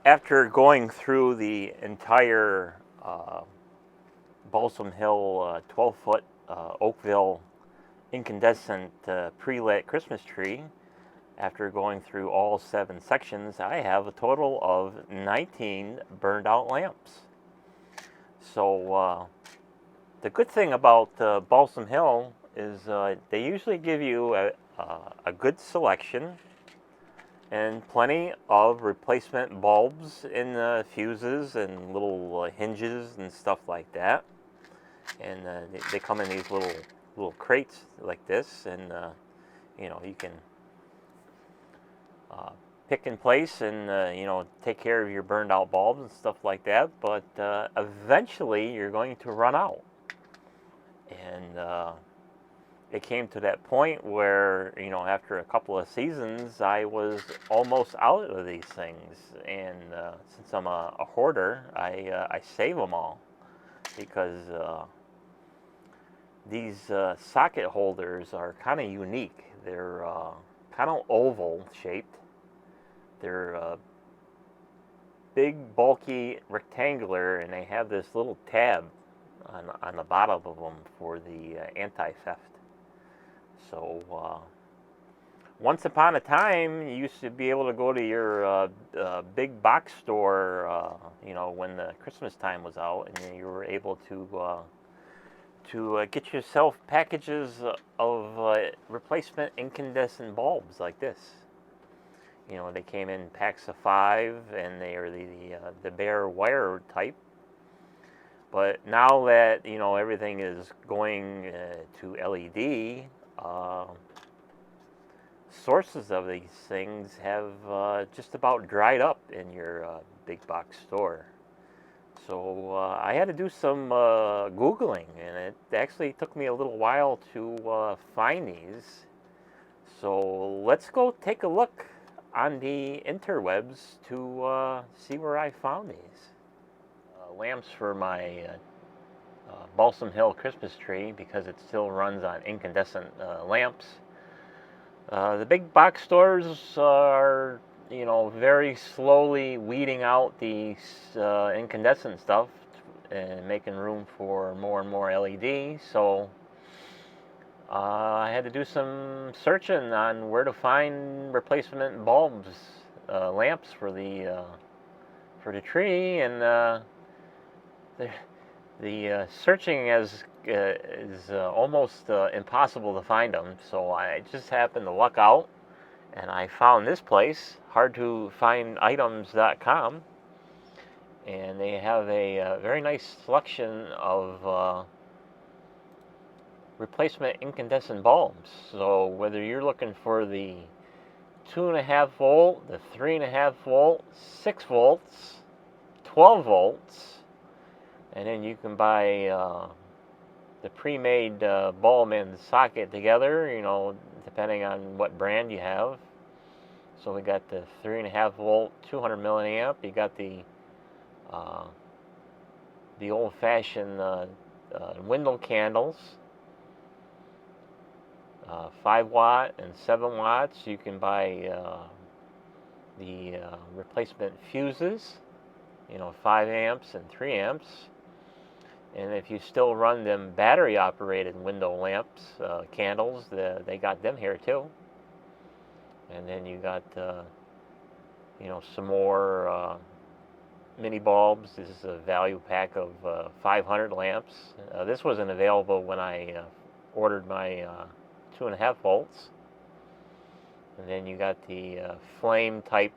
After going through the entire Balsam Hill 12-foot Oakville incandescent pre-lit Christmas tree, after going through all 7 sections, I have a total of 19 burned out lamps. So the good thing about Balsam Hill is they usually give you a good selection and plenty of replacement bulbs in fuses and little hinges and stuff like that. And they come in these little crates like this, and you can pick in place and take care of your burned out bulbs and stuff like that. But eventually, you're going to run out, and it came to that point where after a couple of seasons, I was almost out of these things. And since I'm a hoarder, I save them all because these socket holders are kind of unique. They're kind of oval shaped. They're big, bulky, rectangular, and they have this little tab on the bottom of them for the anti-theft. So once upon a time, you used to be able to go to your big box store, when the Christmas time was out, and you were able to get yourself packages of replacement incandescent bulbs like this. They came in packs of 5, and they are the bare wire type. But now that everything is going to LED, sources of these things have just about dried up in your big box store. So I had to do some Googling, and it actually took me a little while to find these. So let's go take a look on the interwebs to see where I found these. Lamps for my Balsam Hill Christmas tree, because it still runs on incandescent lamps. The big box stores are very slowly weeding out the incandescent stuff and making room for more and more LED. So I had to do some searching on where to find replacement bulbs, lamps for the tree, and the searching is almost impossible to find them. So I just happened to luck out, and I found this place, hardtofinditems.com, and they have a very nice selection of replacement incandescent bulbs. So whether you're looking for the 2.5 volt, the 3.5 volt, 6 volts, 12 volts, and then you can buy the pre-made bulb and socket together, depending on what brand you have. So we got the 3.5 volt, 200 milliamp. You got the old-fashioned window candles, 5 watt and 7 watts. You can buy the replacement fuses, 5 amps and 3 amps. And if you still run them battery-operated window lamps, candles, they got them here too. And then you got, some more mini bulbs. This is a value pack of 500 lamps. This wasn't available when I ordered my 2.5 volts. And then you got the flame type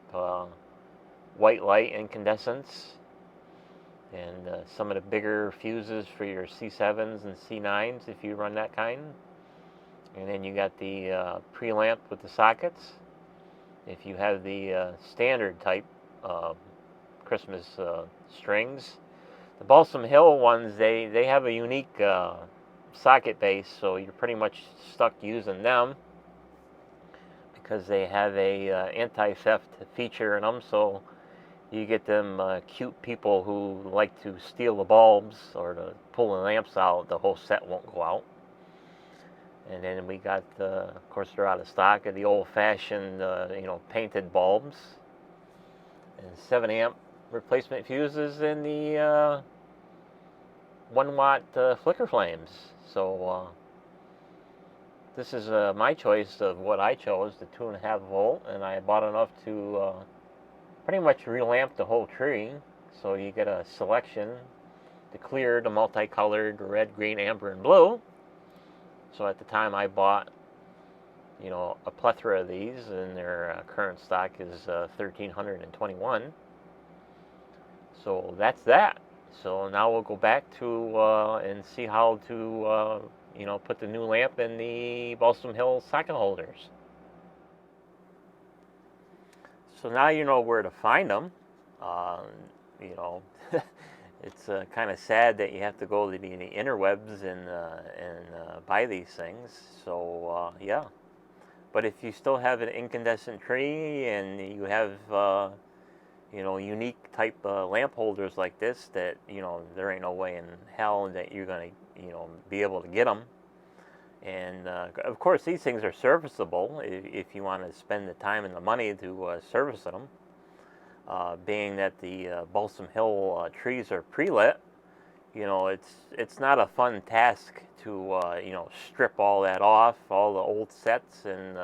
white light incandescents, and some of the bigger fuses for your C7s and C9s if you run that kind. And then you got the pre-lamp with the sockets. If you have the standard type Christmas strings. The Balsam Hill ones, they have a unique socket base, so you're pretty much stuck using them because they have a anti-theft feature in them. So you get them cute people who like to steal the bulbs or to pull the lamps out. The whole set won't go out. And then we got, of course, they're out of stock of the old-fashioned, painted bulbs. and 7 amp replacement fuses in the 1 watt flicker flames. So this is my choice of what I chose, the 2.5 volt, and I bought enough to pretty much relamp the whole tree. So you get a selection, the clear, the multicolored, red, green, amber, and blue. So at the time I bought, you know, a plethora of these, and their current stock is 1,321. So that's that. So now we'll go back to and see how to you know, put the new lamp in the Balsam Hill socket holders. So now you know where to find them. You know, it's kind of sad that you have to go to the interwebs and buy these things. So yeah, but if you still have an incandescent tree and you have you know, unique type lamp holders like this, that, you know, there ain't no way in hell that you're gonna, you know, be able to get them. And of course, these things are serviceable if you want to spend the time and the money to service them. Being that the Balsam Hill trees are pre-lit, you know, it's not a fun task to you know, strip all that off, all the old sets, and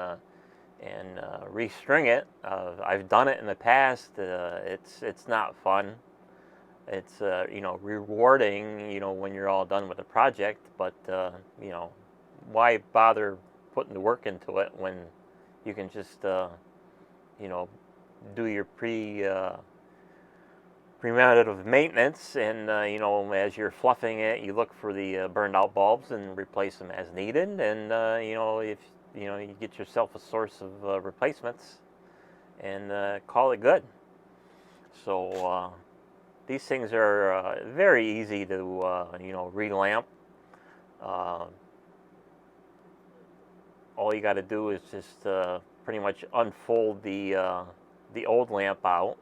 restring it. I've done it in the past. It's not fun. It's you know, rewarding, you know, when you're all done with the project, but you know, why bother putting the work into it when you can just you know, do your preventative maintenance, and you know, as you're fluffing it, you look for the burned out bulbs and replace them as needed. And you know, if you know, you get yourself a source of replacements, and call it good. So these things are very easy to you know, relamp. All you got to do is just pretty much unfold the old lamp out.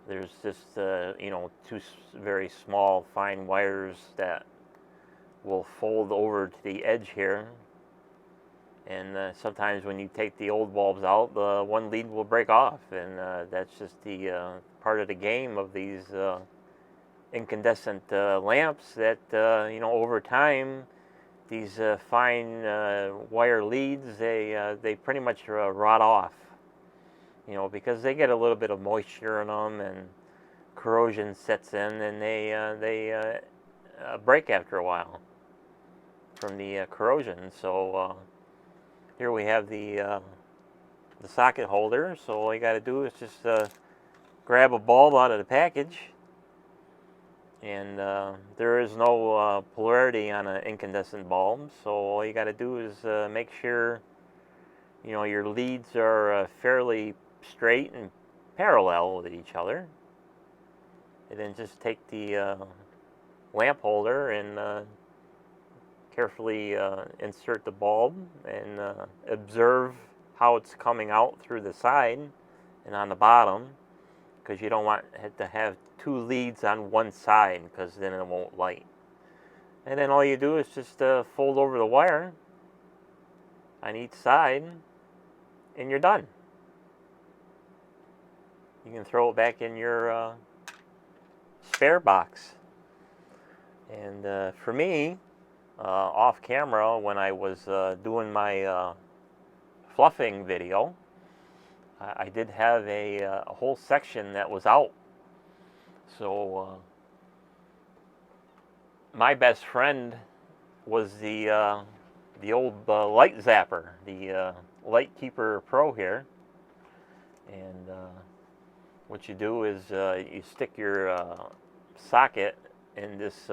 There's just you know, two very small fine wires that will fold over to the edge here, and sometimes when you take the old bulbs out, one lead will break off, and that's just the part of the game of these incandescent lamps, that you know, over time, these fine wire leads, they pretty much rot off, you know, because they get a little bit of moisture in them, and corrosion sets in, and they break after a while from the corrosion. So here we have the socket holder. So all you got to do is just grab a bulb out of the package, and there is no polarity on an incandescent bulb. So all you got to do is make sure, you know, your leads are fairly straight and parallel with each other, and then just take the lamp holder and carefully insert the bulb, and observe how it's coming out through the side and on the bottom, because you don't want it to have two leads on one side, because then it won't light. And then all you do is just fold over the wire on each side, and you're done. You can throw it back in your spare box. And for me, off camera, when I was doing my fluffing video, I did have a whole section that was out. So my best friend was the old light zapper, the Light Keeper Pro here. And what you do is you stick your socket in this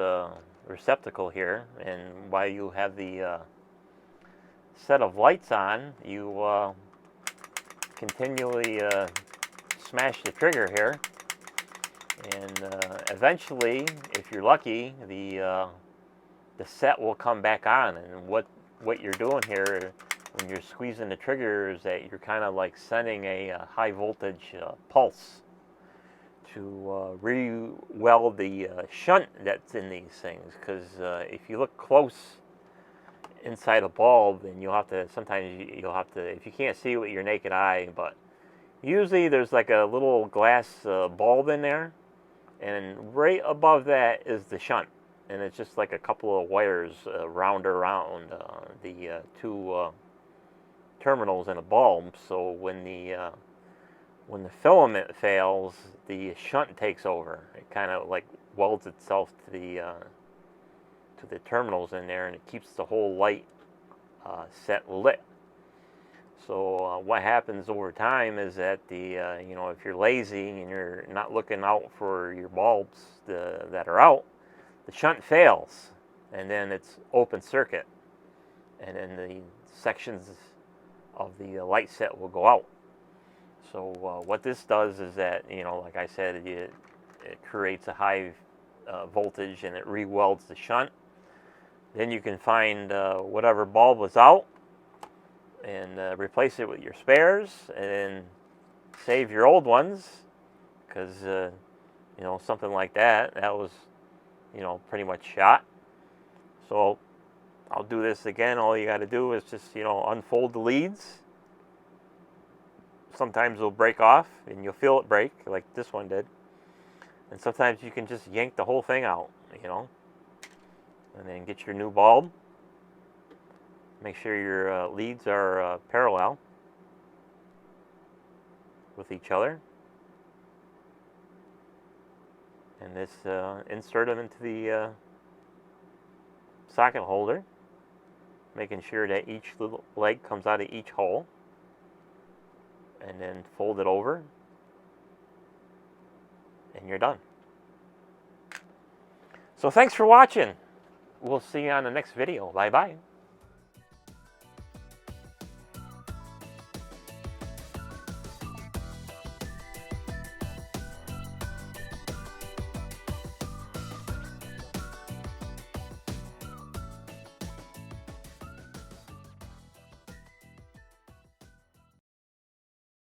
receptacle here, and while you have the set of lights on, you continually smash the trigger here, and eventually, if you're lucky, the set will come back on. And what you're doing here when you're squeezing the trigger is that you're kind of like sending a high voltage pulse to re-weld the shunt that's in these things. Because if you look close inside a bulb, then you'll have to, sometimes you'll have to, if you can't see it with your naked eye, but Usually there's like a little glass bulb in there, and right above that is the shunt, and it's just like a couple of wires round around the two terminals in a bulb. So when the filament fails, the shunt takes over. It kind of like welds itself to the terminals in there, and it keeps the whole light set lit. So what happens over time is that if you're lazy and you're not looking out for your bulbs that are out, the shunt fails, and then it's open circuit, and then the sections of the light set will go out. So what this does is that, like I said, it creates a high voltage, and it re-welds the shunt. Then you can find whatever bulb was out and replace it with your spares, and then save your old ones, because something like that was pretty much shot. So I'll do this again. All you got to do is just unfold the leads. Sometimes it'll break off and you'll feel it break, like this one did, and sometimes you can just yank the whole thing out, and then get your new bulb. Make sure your leads are parallel with each other, and this insert them into the socket holder, making sure that each little leg comes out of each hole, and then fold it over, and you're done. So thanks for watching. We'll see you on the next video. Bye bye.